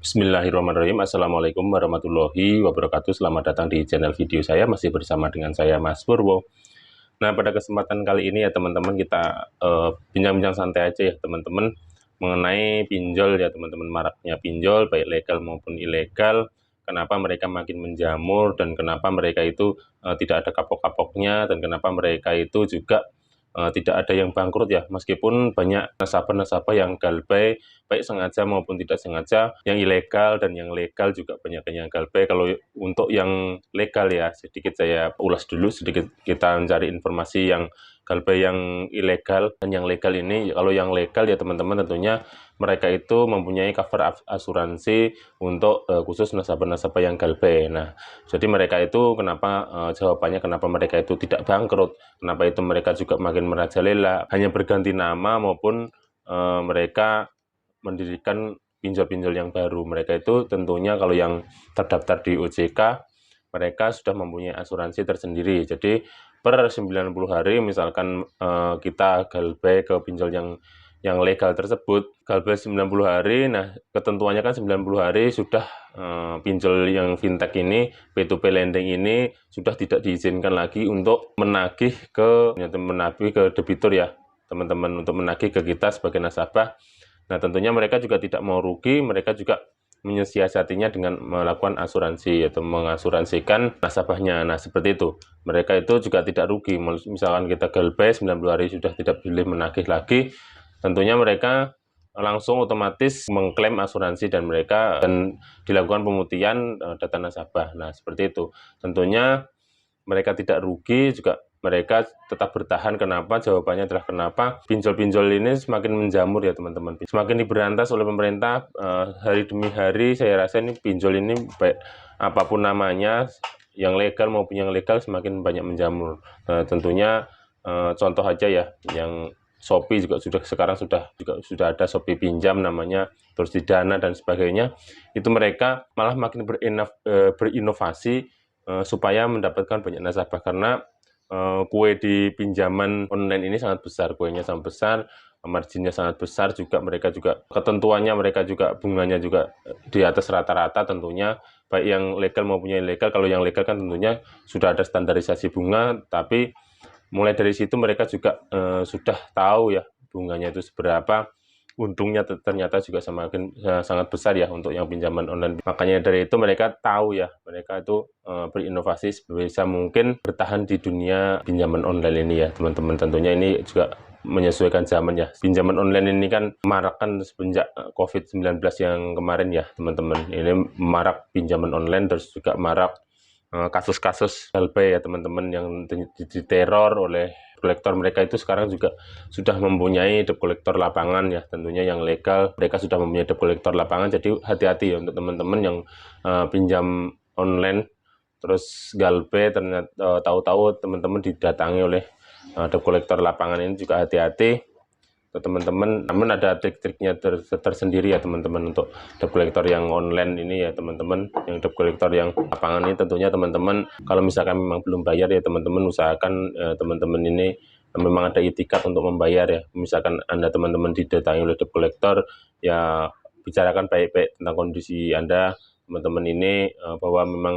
Bismillahirrahmanirrahim. Assalamualaikum warahmatullahi wabarakatuh. Selamat datang di channel video saya. Masih bersama dengan saya Mas Purwo. Nah, pada kesempatan kali ini ya teman-teman, kita bincang-bincang santai aja ya teman-teman, mengenai pinjol ya teman-teman. Maraknya pinjol baik legal maupun ilegal, kenapa mereka makin menjamur dan kenapa mereka itu tidak ada kapok-kapoknya, dan kenapa mereka itu juga tidak ada yang bangkrut ya, meskipun banyak nasabah-nasabah yang galbay, baik sengaja maupun tidak sengaja, yang ilegal dan yang legal juga banyak yang galbay. Kalau untuk yang legal ya, sedikit saya ulas dulu, sedikit kita mencari informasi yang galbay, yang ilegal, dan yang legal ini. Kalau yang legal ya teman-teman, tentunya mereka itu mempunyai cover asuransi untuk khusus nasabah-nasabah yang galbay. Nah, jadi mereka itu kenapa, jawabannya kenapa mereka itu tidak bangkrut, kenapa itu mereka juga makin merajalela, hanya berganti nama maupun mereka mendirikan pinjol-pinjol yang baru. Mereka itu tentunya kalau yang terdaftar di OJK, mereka sudah mempunyai asuransi tersendiri. Jadi per 90 hari misalkan kita galbay ke pinjol yang legal tersebut, galbay 90 hari, nah ketentuannya kan 90 hari sudah pinjol yang fintech ini, P2P lending ini sudah tidak diizinkan lagi untuk menagih ke debitur ya teman-teman, untuk menagih ke kita sebagai nasabah. Nah tentunya mereka juga tidak mau rugi, mereka juga menyiasatinya dengan melakukan asuransi atau mengasuransikan nasabahnya. Nah seperti itu, mereka itu juga tidak rugi. Misalkan kita galbay 90 hari sudah tidak boleh menagih lagi, tentunya mereka langsung otomatis mengklaim asuransi dan dilakukan pemutihan data nasabah. Nah seperti itu, tentunya mereka tidak rugi, juga mereka tetap bertahan. Kenapa? Jawabannya adalah kenapa pinjol-pinjol ini semakin menjamur ya teman-teman, semakin diberantas oleh pemerintah hari demi hari. Saya rasa ini pinjol ini baik apapun namanya, yang legal maupun yang legal, semakin banyak menjamur. Tentunya contoh aja ya, yang Shopee juga sekarang sudah ada Shopee pinjam namanya, terus di Dana dan sebagainya. Itu mereka malah makin berinovasi supaya mendapatkan banyak nasabah, karena kue di pinjaman online ini sangat besar, kuenya sangat besar, marginnya sangat besar juga. Mereka juga ketentuannya, mereka juga bunganya juga di atas rata-rata tentunya, baik yang legal maupun yang ilegal. Kalau yang legal kan tentunya sudah ada standarisasi bunga, tapi mulai dari situ mereka juga sudah tahu ya bunganya itu seberapa. Untungnya ternyata juga sangat besar ya untuk yang pinjaman online. Makanya dari itu mereka tahu ya, mereka itu berinovasi sebisa mungkin bertahan di dunia pinjaman online ini ya teman-teman. Tentunya ini juga menyesuaikan zaman ya. Pinjaman online ini kan marak kan semenjak COVID-19 yang kemarin ya teman-teman. Ini marak pinjaman online, terus juga marak kasus-kasus galbay ya teman-teman, yang diteror oleh kolektor. Mereka itu sekarang juga sudah mempunyai debt collector lapangan ya, tentunya yang legal mereka sudah mempunyai debt collector lapangan. Jadi hati-hati ya untuk teman-teman yang pinjam online terus galbay, ternyata tahu-tahu teman-teman didatangi oleh debt collector lapangan. Ini juga hati-hati teman-teman. Namun ada trik-triknya tersendiri ya teman-teman untuk debt collector yang online ini ya teman-teman. Yang debt collector yang lapangan ini tentunya teman-teman, kalau misalkan memang belum bayar ya teman-teman, usahakan teman-teman ini memang ada itikat untuk membayar ya. Misalkan Anda teman-teman didatangi oleh debt collector, ya bicarakan baik-baik tentang kondisi Anda teman-teman ini, bahwa memang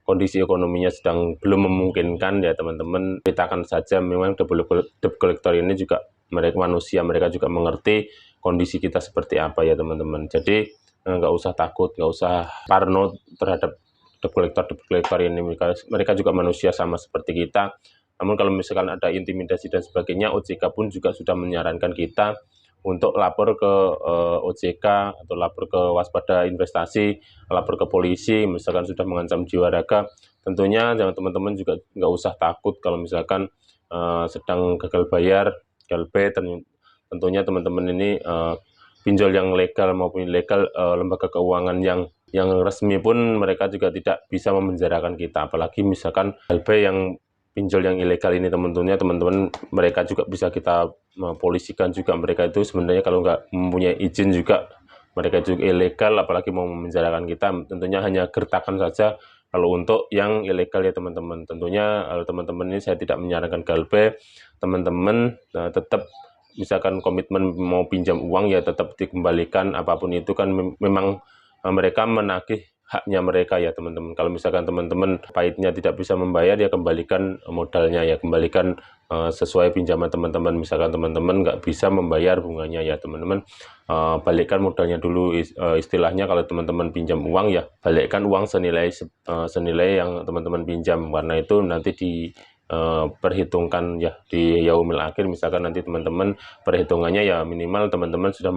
kondisi ekonominya sedang belum memungkinkan ya teman-teman. Ceritakan saja, memang debt collector ini juga mereka manusia, mereka juga mengerti kondisi kita seperti apa ya teman-teman. Jadi nggak usah takut, nggak usah parno terhadap debt collector ini. Mereka juga manusia sama seperti kita. Namun kalau misalkan ada intimidasi dan sebagainya, OJK pun juga sudah menyarankan kita untuk lapor ke OJK atau lapor ke waspada investasi, lapor ke polisi misalkan sudah mengancam jiwa raga. Tentunya teman-teman juga nggak usah takut kalau misalkan sedang gagal bayar, galbay. Tentunya teman-teman ini pinjol yang legal maupun ilegal, lembaga keuangan yang resmi pun mereka juga tidak bisa memenjarakan kita. Apalagi misalkan galbay yang pinjol yang ilegal ini, teman-teman mereka juga bisa kita polisikan juga. Mereka itu sebenarnya kalau nggak mempunyai izin juga, mereka juga ilegal, apalagi mau memenjarakan kita. Tentunya hanya gertakan saja kalau untuk yang ilegal ya teman-teman. Tentunya teman-teman ini saya tidak menyarankan galbay. Teman-teman tetap, misalkan komitmen mau pinjam uang ya tetap dikembalikan. Apapun itu kan memang mereka menagih haknya mereka ya teman-teman. Kalau misalkan teman-teman pahitnya tidak bisa membayar, ya kembalikan modalnya, ya kembalikan sesuai pinjaman teman-teman. Misalkan teman-teman nggak bisa membayar bunganya ya teman-teman, balikkan modalnya dulu. Istilahnya kalau teman-teman pinjam uang, ya balikkan uang senilai yang teman-teman pinjam, karena itu nanti perhitungkan ya di yaumil akhir. Misalkan nanti teman-teman perhitungannya ya minimal teman-teman sudah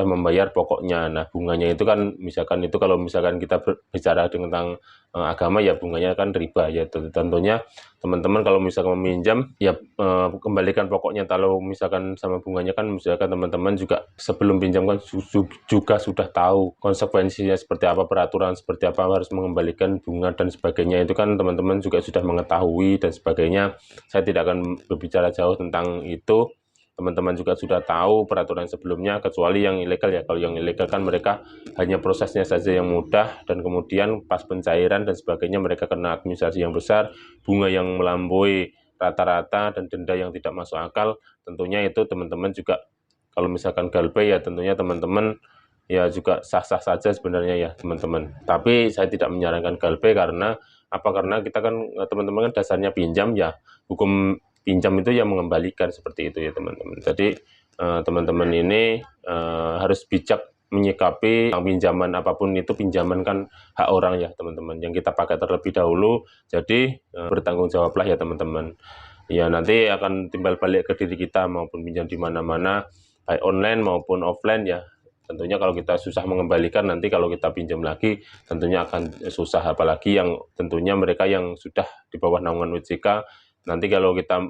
membayar pokoknya. Nah, bunganya itu kan misalkan itu, kalau misalkan kita bicara tentang agama, ya bunganya kan riba ya. Tentunya teman-teman kalau misalkan meminjam, ya kembalikan pokoknya. Kalau misalkan sama bunganya kan, misalkan teman-teman juga sebelum pinjam kan juga sudah tahu konsekuensinya seperti apa, peraturan seperti apa, harus mengembalikan bunga dan sebagainya. Itu kan teman-teman juga sudah mengetahui dan sebagainya. Saya tidak akan berbicara jauh tentang itu. Teman-teman juga sudah tahu peraturan sebelumnya, kecuali yang ilegal ya. Kalau yang ilegal kan mereka hanya prosesnya saja yang mudah, dan kemudian pas pencairan dan sebagainya mereka kena administrasi yang besar, bunga yang melampaui rata-rata, dan denda yang tidak masuk akal. Tentunya itu teman-teman juga, kalau misalkan GalPay ya tentunya teman-teman ya juga sah-sah saja sebenarnya ya teman-teman. Tapi saya tidak menyarankan GalPay, karena apa? Karena kita kan teman-teman kan dasarnya pinjam ya, hukum pinjam itu yang mengembalikan, seperti itu ya teman-teman. Jadi teman-teman ini harus bijak menyikapi pinjaman apapun itu. Pinjaman kan hak orang ya teman-teman, yang kita pakai terlebih dahulu. Jadi bertanggung jawablah ya teman-teman. Ya nanti akan timbal balik ke diri kita, maupun pinjam di mana-mana, baik online maupun offline ya. Tentunya kalau kita susah mengembalikan, nanti kalau kita pinjam lagi tentunya akan susah. Apalagi yang tentunya mereka yang sudah di bawah naungan OJK. Nanti kalau kita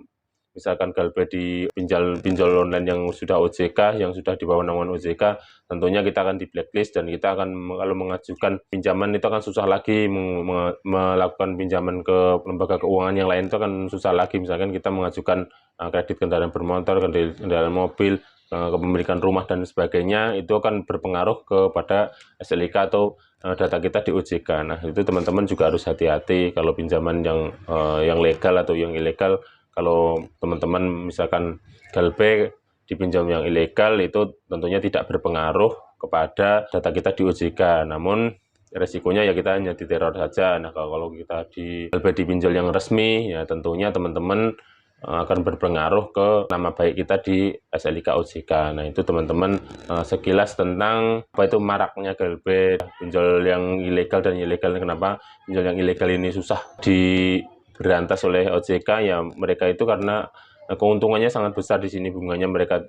misalkan GalPay di pinjol online yang sudah OJK, yang sudah di bawah naungan OJK, tentunya kita akan di blacklist, dan kita akan, kalau mengajukan pinjaman itu akan susah lagi. Melakukan pinjaman ke lembaga keuangan yang lain itu akan susah lagi. Misalkan kita mengajukan kredit kendaraan bermotor, kendaraan mobil, kepemilikan rumah dan sebagainya, itu akan berpengaruh kepada SLIK atau data kita di OJK. Nah, itu teman-teman juga harus hati-hati kalau pinjaman yang legal atau yang ilegal. Kalau teman-teman misalkan GalPay dipinjam yang ilegal, itu tentunya tidak berpengaruh kepada data kita di OJK. Namun resikonya ya kita hanya diteror saja. Nah, kalau kita di GalPay dipinjam yang resmi, ya tentunya teman-teman akan berpengaruh ke nama baik kita di SLIK OJK. Nah, itu teman-teman sekilas tentang apa itu maraknya GalPay, pinjol yang ilegal dan ilegal. Kenapa pinjol yang ilegal ini susah diberantas oleh OJK? Ya mereka itu karena keuntungannya sangat besar di sini. Bunganya mereka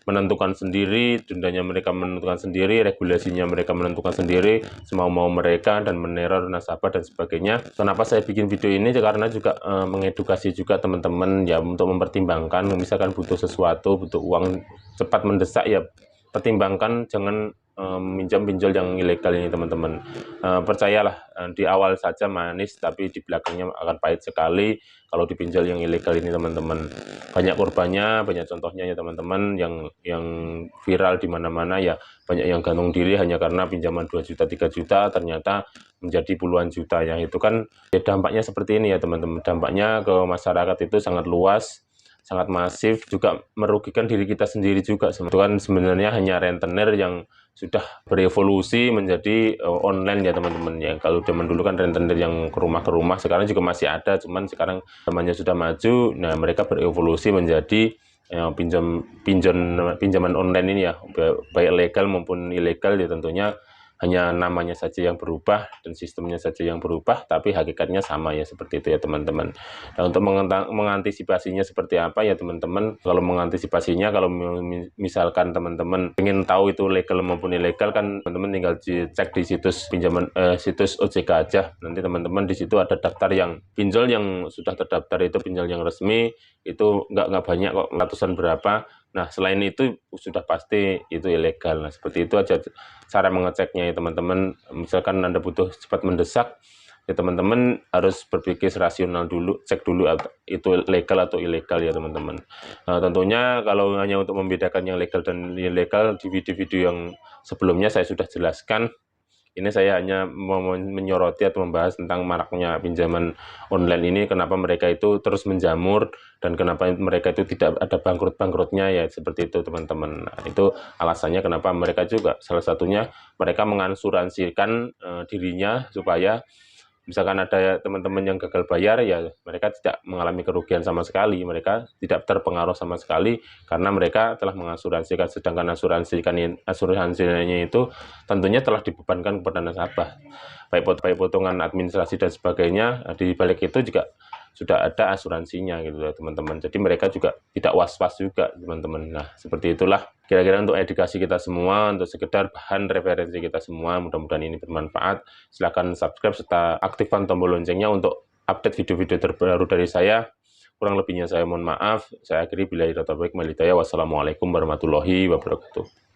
menentukan sendiri, dendanya mereka menentukan sendiri, regulasinya mereka menentukan sendiri, semau-mau mereka, dan meneror nasabah dan sebagainya. Kenapa saya bikin video ini? Karena juga mengedukasi juga teman-teman ya, untuk mempertimbangkan. Misalkan butuh sesuatu, butuh uang cepat mendesak, ya pertimbangkan, jangan minjam pinjol yang ilegal ini teman-teman. Percayalah, di awal saja manis, tapi di belakangnya akan pahit sekali kalau dipinjol yang ilegal ini teman-teman. Banyak korbannya, banyak contohnya ya teman-teman, yang viral di mana-mana ya. Banyak yang gantung diri hanya karena pinjaman 2 juta 3 juta ternyata menjadi puluhan juta ya. Itu kan ya dampaknya seperti ini ya teman-teman. Dampaknya ke masyarakat itu sangat luas, sangat masif, juga merugikan diri kita sendiri juga. Itu kan sebenarnya hanya rentenir yang sudah berevolusi menjadi online ya teman-teman ya. Kalau zaman dulu kan rentenir yang ke rumah, sekarang juga masih ada, cuman sekarang zamannya sudah maju. Nah, mereka berevolusi menjadi pinjaman online ini ya, baik legal maupun ilegal ya. Tentunya hanya namanya saja yang berubah dan sistemnya saja yang berubah, tapi hakikatnya sama ya, seperti itu ya teman-teman. Nah, untuk mengantisipasinya seperti apa ya teman-teman? Kalau mengantisipasinya, kalau misalkan teman-teman ingin tahu itu legal maupun ilegal, kan teman-teman tinggal cek di situs situs OJK aja. Nanti teman-teman di situ ada daftar yang pinjol yang sudah terdaftar, itu pinjol yang resmi, itu nggak banyak kok, ratusan berapa. Nah, selain itu sudah pasti itu ilegal. Nah, seperti itu aja cara mengeceknya ya teman-teman. Misalkan Anda butuh cepat mendesak, ya teman-teman harus berpikir rasional dulu, cek dulu itu legal atau ilegal ya teman-teman. Nah, tentunya kalau hanya untuk membedakan yang legal dan ilegal, di video-video yang sebelumnya saya sudah jelaskan Ini saya hanya mau menyoroti atau membahas tentang maraknya pinjaman online ini, kenapa mereka itu terus menjamur, dan kenapa mereka itu tidak ada bangkrut-bangkrutnya ya, seperti itu teman-teman. Nah, itu alasannya kenapa mereka juga, salah satunya mereka mengasuransikan dirinya supaya misalkan ada teman-teman yang gagal bayar, ya mereka tidak mengalami kerugian sama sekali, mereka tidak terpengaruh sama sekali karena mereka telah mengasuransikan, sedangkan asuransinya itu tentunya telah dibebankan kepada nasabah, baik potongan administrasi dan sebagainya. Di balik itu juga sudah ada asuransinya gitu ya teman-teman. Jadi mereka juga tidak was-was juga teman-teman. Nah, seperti itulah kira-kira untuk edukasi kita semua, untuk sekedar bahan referensi kita semua. Mudah-mudahan ini bermanfaat. Silahkan subscribe serta aktifkan tombol loncengnya untuk update video-video terbaru dari saya. Kurang lebihnya saya mohon maaf. Saya akhiri billahi taufiq wal hidayah. Wassalamualaikum warahmatullahi wabarakatuh.